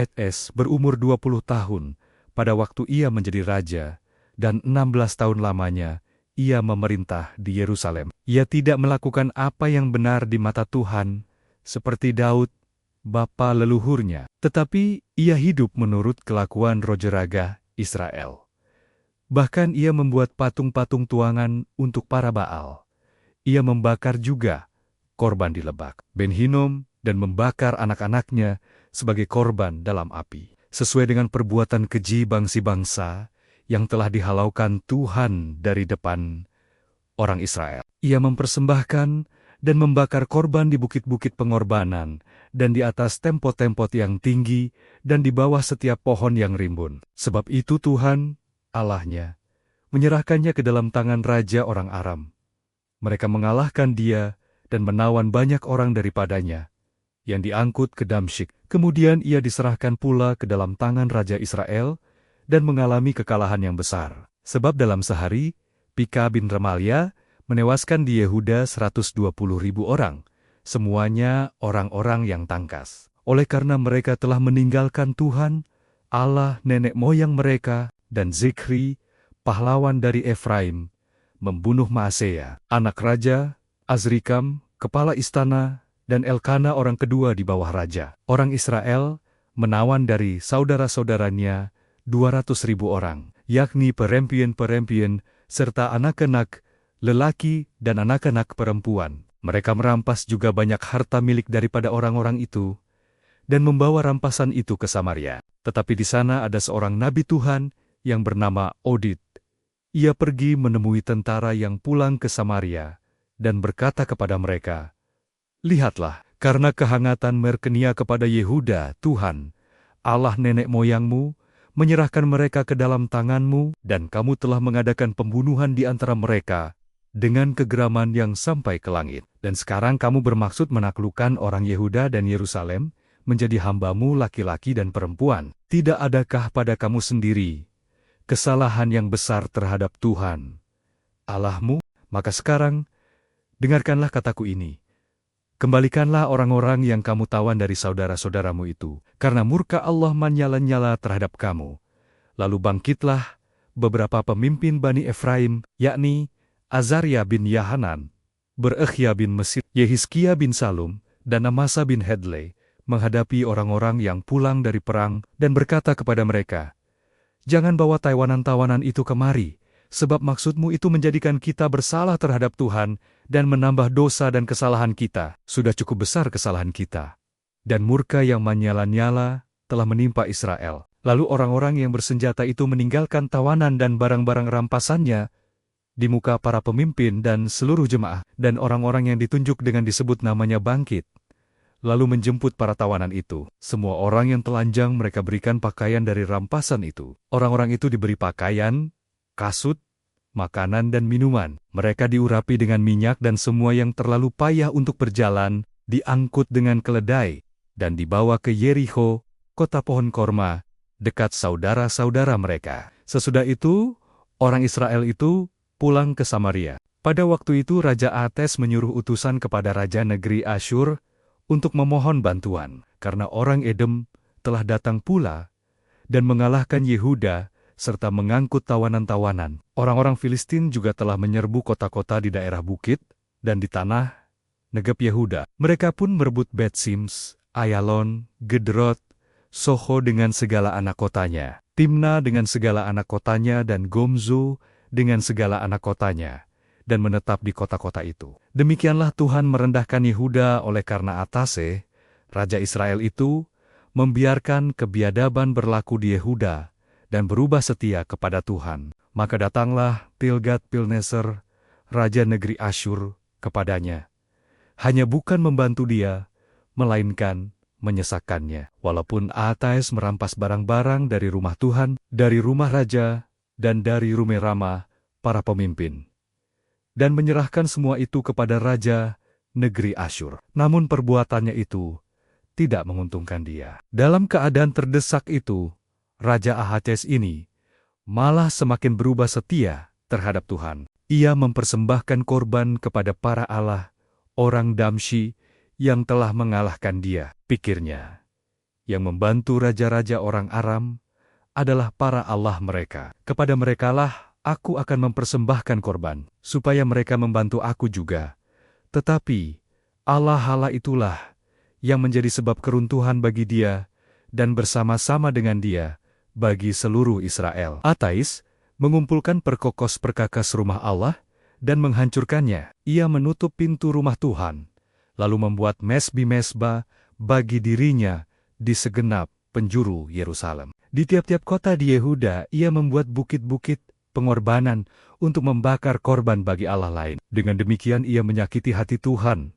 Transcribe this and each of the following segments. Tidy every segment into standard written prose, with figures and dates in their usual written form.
Ahaz berumur 20 tahun pada waktu ia menjadi raja, dan 16 tahun lamanya ia memerintah di Yerusalem. Ia tidak melakukan apa yang benar di mata Tuhan, seperti Daud, bapa leluhurnya, tetapi ia hidup menurut kelakuan Roja-raga Israel. Bahkan ia membuat patung-patung tuangan untuk para Baal. Ia membakar juga korban di lebak Ben-Hinom dan membakar anak-anaknya sebagai korban dalam api, sesuai dengan perbuatan keji bangsa-bangsa yang telah dihalaukan Tuhan dari depan orang Israel. Ia mempersembahkan dan membakar korban di bukit-bukit pengorbanan dan di atas tempot-tempot yang tinggi dan di bawah setiap pohon yang rimbun. Sebab itu Tuhan, Allahnya, menyerahkannya ke dalam tangan raja orang Aram. Mereka mengalahkan dia dan menawan banyak orang daripadanya, yang diangkut ke Damsyik. Kemudian ia diserahkan pula ke dalam tangan Raja Israel, dan mengalami kekalahan yang besar. Sebab dalam sehari, Pika bin Remalia menewaskan di Yehuda 120.000 orang, semuanya orang-orang yang tangkas. Oleh karena mereka telah meninggalkan Tuhan, Allah nenek moyang mereka, dan Zikri, pahlawan dari Efraim, membunuh Maaseya, anak raja, Azrikam, kepala istana, dan Elkana orang kedua di bawah raja. Orang Israel menawan dari saudara-saudaranya 200.000 orang, yakni perempuan-perempuan, serta anak-anak, lelaki dan anak-anak perempuan. Mereka merampas juga banyak harta milik daripada orang-orang itu, dan membawa rampasan itu ke Samaria. Tetapi di sana ada seorang nabi Tuhan yang bernama Oded. Ia pergi menemui tentara yang pulang ke Samaria, dan berkata kepada mereka, "Lihatlah, karena kehangatan Merkenia kepada Yehuda, Tuhan, Allah nenek moyangmu, menyerahkan mereka ke dalam tanganmu, dan kamu telah mengadakan pembunuhan di antara mereka, dengan kegeraman yang sampai ke langit. Dan sekarang kamu bermaksud menaklukkan orang Yehuda dan Yerusalem, menjadi hambamu laki-laki dan perempuan. Tidak adakah pada kamu sendiri kesalahan yang besar terhadap Tuhan Allahmu? Maka sekarang, dengarkanlah kataku ini. Kembalikanlah orang-orang yang kamu tawan dari saudara-saudaramu itu, karena murka Allah menyala-nyala terhadap kamu. Lalu bangkitlah beberapa pemimpin Bani Efraim, yakni Azaria bin Yahanan, Berekhya bin Mesir, Yehizkia bin Salum, dan Amasa bin Hedley, menghadapi orang-orang yang pulang dari perang, dan berkata kepada mereka, "Jangan bawa tawanan-tawanan itu kemari, sebab maksudmu itu menjadikan kita bersalah terhadap Tuhan dan menambah dosa dan kesalahan kita. Sudah cukup besar kesalahan kita. Dan murka yang menyala-nyala telah menimpa Israel." Lalu orang-orang yang bersenjata itu meninggalkan tawanan dan barang-barang rampasannya di muka para pemimpin dan seluruh jemaah, dan orang-orang yang ditunjuk dengan disebut namanya bangkit, lalu menjemput para tawanan itu. Semua orang yang telanjang mereka berikan pakaian dari rampasan itu. Orang-orang itu diberi pakaian, kasut, makanan dan minuman. Mereka diurapi dengan minyak, dan semua yang terlalu payah untuk berjalan diangkut dengan keledai dan dibawa ke Yerikho, kota pohon korma, dekat saudara-saudara mereka. Sesudah itu, orang Israel itu pulang ke Samaria. Pada waktu itu Raja Ahaz menyuruh utusan kepada Raja negeri Asyur untuk memohon bantuan, karena orang Edom telah datang pula dan mengalahkan Yehuda serta mengangkut tawanan-tawanan. Orang-orang Filistin juga telah menyerbu kota-kota di daerah bukit dan di tanah Negeb Yehuda. Mereka pun merebut Bet-Sims, Ayalon, Gederot, Soho dengan segala anak kotanya, Timna dengan segala anak kotanya, dan Gomzo dengan segala anak kotanya, dan menetap di kota-kota itu. Demikianlah Tuhan merendahkan Yehuda oleh karena Atase, Raja Israel itu, membiarkan kebiadaban berlaku di Yehuda, dan berubah setia kepada Tuhan. Maka datanglah Tilgat-Pilneser, Raja negeri Asyur, kepadanya. Hanya bukan membantu dia, melainkan menyesakkannya. Walaupun Ahaz merampas barang-barang dari rumah Tuhan, dari rumah raja, dan dari rumah Rama, para pemimpin, dan menyerahkan semua itu kepada Raja negeri Asyur. Namun perbuatannya itu tidak menguntungkan dia. Dalam keadaan terdesak itu, Raja Ahaz ini malah semakin berubah setia terhadap Tuhan. Ia mempersembahkan korban kepada para allah, orang Damsyi, yang telah mengalahkan dia. Pikirnya, yang membantu raja-raja orang Aram, adalah para Allah mereka. Kepada merekalah aku akan mempersembahkan korban, supaya mereka membantu aku juga. Tetapi Allah itulah yang menjadi sebab keruntuhan bagi dia, dan bersama-sama dengan dia, bagi seluruh Israel. Atais mengumpulkan perkokos perkakas rumah Allah, dan menghancurkannya. Ia menutup pintu rumah Tuhan, lalu membuat mesbah bagi dirinya di segenap penjuru Yerusalem. Di tiap-tiap kota di Yehuda, ia membuat bukit-bukit pengorbanan untuk membakar korban bagi Allah lain. Dengan demikian ia menyakiti hati Tuhan,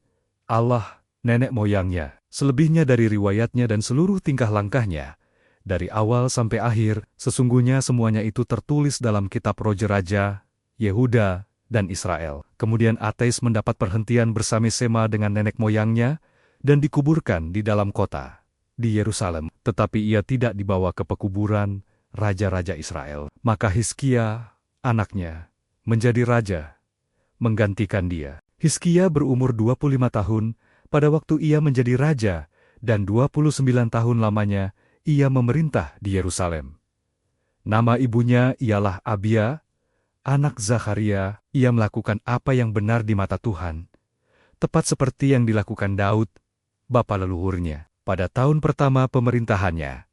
Allah nenek moyangnya. Selebihnya dari riwayatnya dan seluruh tingkah langkahnya, dari awal sampai akhir, sesungguhnya semuanya itu tertulis dalam kitab Raja-Raja, Yehuda, dan Israel. Kemudian Atais mendapat perhentian bersama-sama dengan nenek moyangnya, dan dikuburkan di dalam kota, di Yerusalem. Tetapi ia tidak dibawa ke pekuburan raja-raja Israel. Maka Hizkia, anaknya, menjadi raja, menggantikan dia. Hizkia berumur 25 tahun pada waktu ia menjadi raja, dan 29 tahun lamanya ia memerintah di Yerusalem. Nama ibunya ialah Abia, anak Zakharia. Ia melakukan apa yang benar di mata Tuhan, tepat seperti yang dilakukan Daud, bapa leluhurnya. Pada tahun pertama pemerintahannya,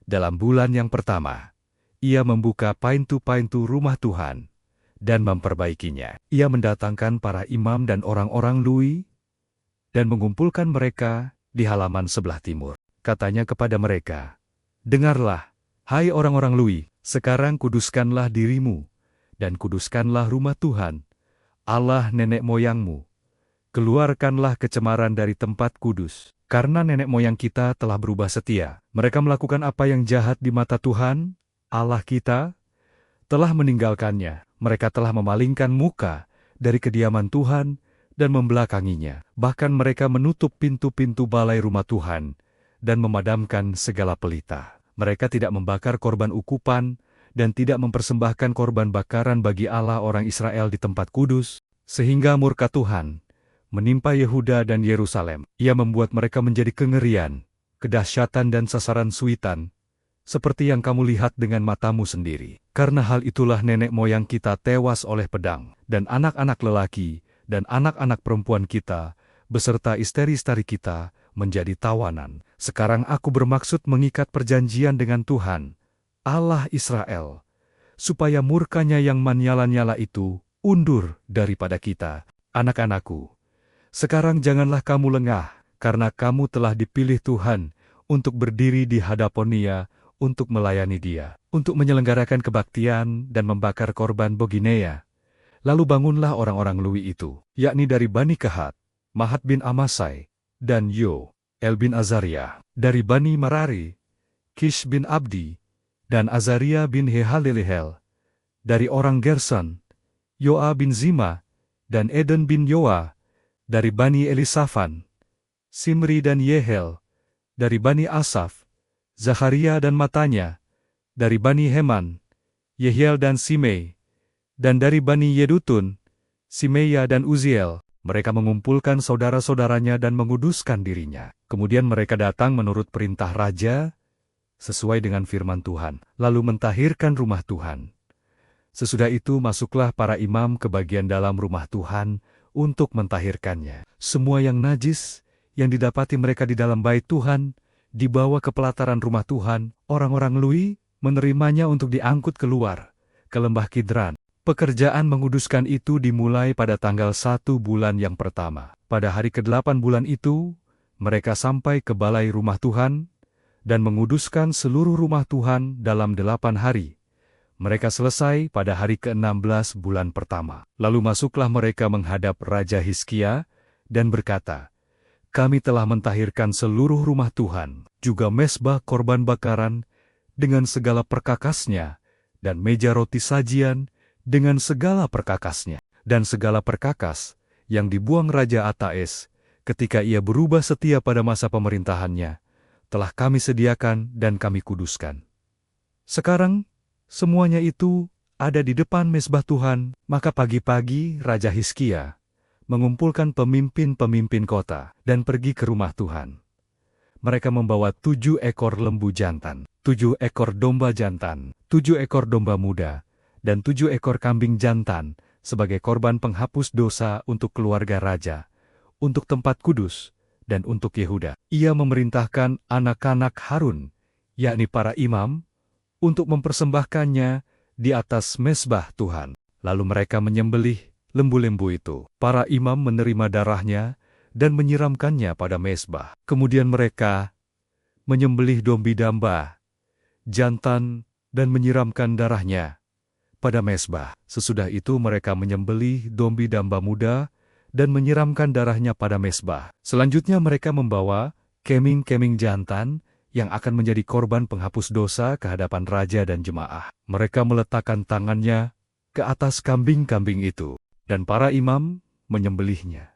dalam bulan yang pertama, ia membuka pintu-pintu rumah Tuhan dan memperbaikinya. Ia mendatangkan para imam dan orang-orang Lui dan mengumpulkan mereka di halaman sebelah timur. Katanya kepada mereka, "Dengarlah, hai orang-orang Lui, sekarang kuduskanlah dirimu dan kuduskanlah rumah Tuhan, Allah nenek moyangmu. Keluarkanlah kecemaran dari tempat kudus. Karena nenek moyang kita telah berubah setia. Mereka melakukan apa yang jahat di mata Tuhan, Allah kita, telah meninggalkannya. Mereka telah memalingkan muka dari kediaman Tuhan dan membelakanginya. Bahkan mereka menutup pintu-pintu balai rumah Tuhan dan memadamkan segala pelita. Mereka tidak membakar korban ukupan dan tidak mempersembahkan korban bakaran bagi Allah orang Israel di tempat kudus, sehingga murka Tuhan menimpa Yehuda dan Yerusalem. Ia membuat mereka menjadi kengerian, kedahsyatan dan sasaran suitan, seperti yang kamu lihat dengan matamu sendiri. Karena hal itulah nenek moyang kita tewas oleh pedang, dan anak-anak lelaki dan anak-anak perempuan kita, beserta istri-istri kita, menjadi tawanan. Sekarang aku bermaksud mengikat perjanjian dengan Tuhan, Allah Israel, supaya murkanya yang menyala-nyala itu undur daripada kita. Anak-anakku, sekarang janganlah kamu lengah, karena kamu telah dipilih Tuhan untuk berdiri di hadapan Dia, untuk melayani Dia, untuk menyelenggarakan kebaktian dan membakar korban Boginea. Lalu bangunlah orang-orang Lui itu, yakni dari Bani Kehat, Mahat bin Amasai, dan El bin Azaria, dari Bani Merari, Kish bin Abdi, dan Azaria bin Hehalelehel, dari orang Gerson, Yoa bin Zima, dan Eden bin Yoa, dari Bani Elisafan, Simri dan Yehel, dari Bani Asaf, Zakharia dan Matanya, dari Bani Heman, Yehiel dan Simei, dan dari Bani Yedutun, Simeya dan Uziel. Mereka mengumpulkan saudara-saudaranya dan menguduskan dirinya. Kemudian mereka datang menurut perintah raja, sesuai dengan firman Tuhan, lalu mentahirkan rumah Tuhan. Sesudah itu masuklah para imam ke bagian dalam rumah Tuhan untuk mentahirkannya. Semua yang najis yang didapati mereka di dalam bait Tuhan dibawa ke pelataran rumah Tuhan. Orang-orang Lui menerimanya untuk diangkut keluar ke lembah Kidron. Pekerjaan menguduskan itu dimulai pada tanggal 1 bulan yang pertama. Pada hari ke-8 bulan itu, mereka sampai ke balai rumah Tuhan dan menguduskan seluruh rumah Tuhan dalam 8 hari. Mereka selesai pada hari ke-16 bulan pertama. Lalu masuklah mereka menghadap Raja Hizkia dan berkata, "Kami telah mentahirkan seluruh rumah Tuhan, juga mezbah korban bakaran dengan segala perkakasnya, dan meja roti sajian dengan segala perkakasnya, dan segala perkakas yang dibuang Raja Atais ketika ia berubah setia pada masa pemerintahannya, telah kami sediakan dan kami kuduskan. Sekarang, semuanya itu ada di depan mezbah Tuhan." Maka pagi-pagi Raja Hizkia mengumpulkan pemimpin-pemimpin kota dan pergi ke rumah Tuhan. mereka membawa 7 ekor lembu jantan, 7 ekor domba jantan, 7 ekor domba muda, dan 7 ekor kambing jantan sebagai korban penghapus dosa untuk keluarga raja, untuk tempat kudus, dan untuk Yehuda. Ia memerintahkan anak-anak Harun, yakni para imam, untuk mempersembahkannya di atas mezbah Tuhan. Lalu mereka menyembelih lembu-lembu itu. Para imam menerima darahnya dan menyiramkannya pada mezbah. Kemudian mereka menyembelih domba jantan dan menyiramkan darahnya pada mezbah. Sesudah itu mereka menyembelih domba muda dan menyiramkan darahnya pada mezbah. Selanjutnya mereka membawa keming-keming jantan yang akan menjadi korban penghapus dosa ke hadapan raja dan jemaah. Mereka meletakkan tangannya ke atas kambing-kambing itu, dan para imam menyembelihnya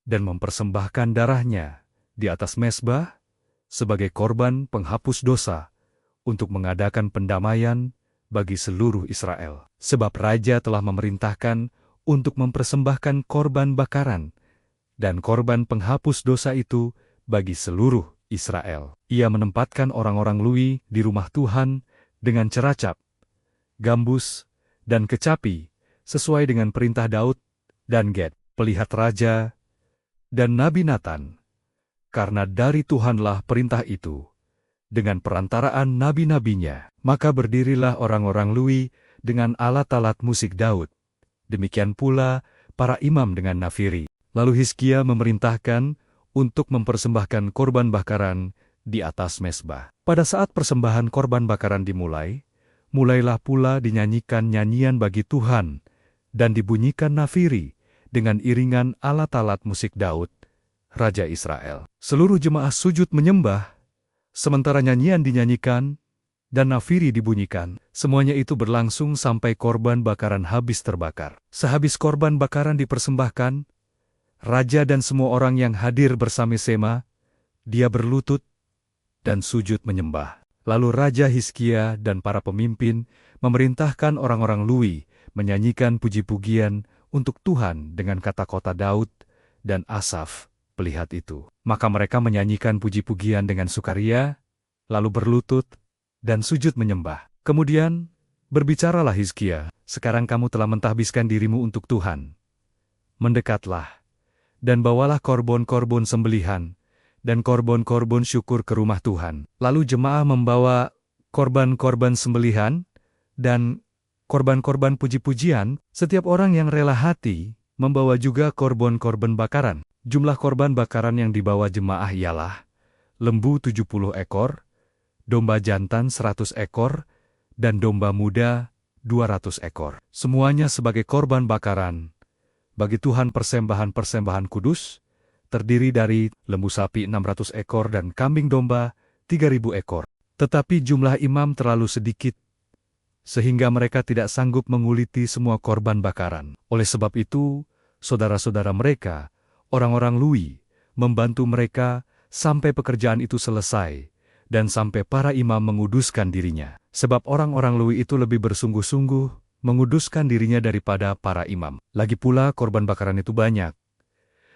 dan mempersembahkan darahnya di atas mezbah sebagai korban penghapus dosa untuk mengadakan pendamaian bagi seluruh Israel. Sebab raja telah memerintahkan untuk mempersembahkan korban bakaran dan korban penghapus dosa itu bagi seluruh Israel. Ia menempatkan orang-orang Lewi di rumah Tuhan dengan ceracap, gambus, dan kecapi sesuai dengan perintah Daud dan Gad, pelihat raja, dan Nabi Natan. Karena dari Tuhanlah perintah itu, dengan perantaraan nabi-nabinya, maka berdirilah orang-orang Lewi dengan alat-alat musik Daud. Demikian pula para imam dengan nafiri. Lalu Hizkia memerintahkan untuk mempersembahkan korban bakaran di atas mezbah. Pada saat persembahan korban bakaran dimulai, mulailah pula dinyanyikan nyanyian bagi Tuhan dan dibunyikan nafiri dengan iringan alat-alat musik Daud, Raja Israel. Seluruh jemaah sujud menyembah, sementara nyanyian dinyanyikan dan nafiri dibunyikan. Semuanya itu berlangsung sampai korban bakaran habis terbakar. Sehabis korban bakaran dipersembahkan, raja dan semua orang yang hadir bersama-sama, dia berlutut dan sujud menyembah. Lalu Raja Hizkia dan para pemimpin memerintahkan orang-orang Lewi menyanyikan puji-pujian untuk Tuhan dengan kata-kata Daud dan Asaf, pelihat itu. Maka mereka menyanyikan puji-pujian dengan sukaria, lalu berlutut dan sujud menyembah. Kemudian berbicaralah Hizkia, "Sekarang kamu telah mentahbiskan dirimu untuk Tuhan. Mendekatlah dan bawalah korban-korban sembelihan dan korban-korban syukur ke rumah Tuhan." Lalu jemaah membawa korban-korban sembelihan dan korban-korban puji-pujian. Setiap orang yang rela hati membawa juga korban-korban bakaran. Jumlah korban bakaran yang dibawa jemaah ialah lembu 70 ekor, domba jantan 100 ekor, dan domba muda 200 ekor. Semuanya sebagai korban bakaran bagi Tuhan, persembahan-persembahan kudus, terdiri dari lembu sapi 600 ekor dan kambing domba 3.000 ekor. Tetapi jumlah imam terlalu sedikit, sehingga mereka tidak sanggup menguliti semua korban bakaran. Oleh sebab itu, saudara-saudara mereka, orang-orang Lewi, membantu mereka sampai pekerjaan itu selesai, dan sampai para imam menguduskan dirinya. Sebab orang-orang Lewi itu lebih bersungguh-sungguh menguduskan dirinya daripada para imam. Lagi pula korban bakaran itu banyak,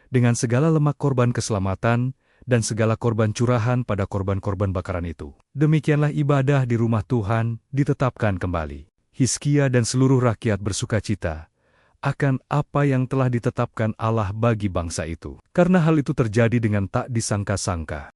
dengan segala lemak korban keselamatan dan segala korban curahan pada korban-korban bakaran itu. Demikianlah ibadah di rumah Tuhan ditetapkan kembali. Hizkia dan seluruh rakyat bersukacita akan apa yang telah ditetapkan Allah bagi bangsa itu. Karena hal itu terjadi dengan tak disangka-sangka.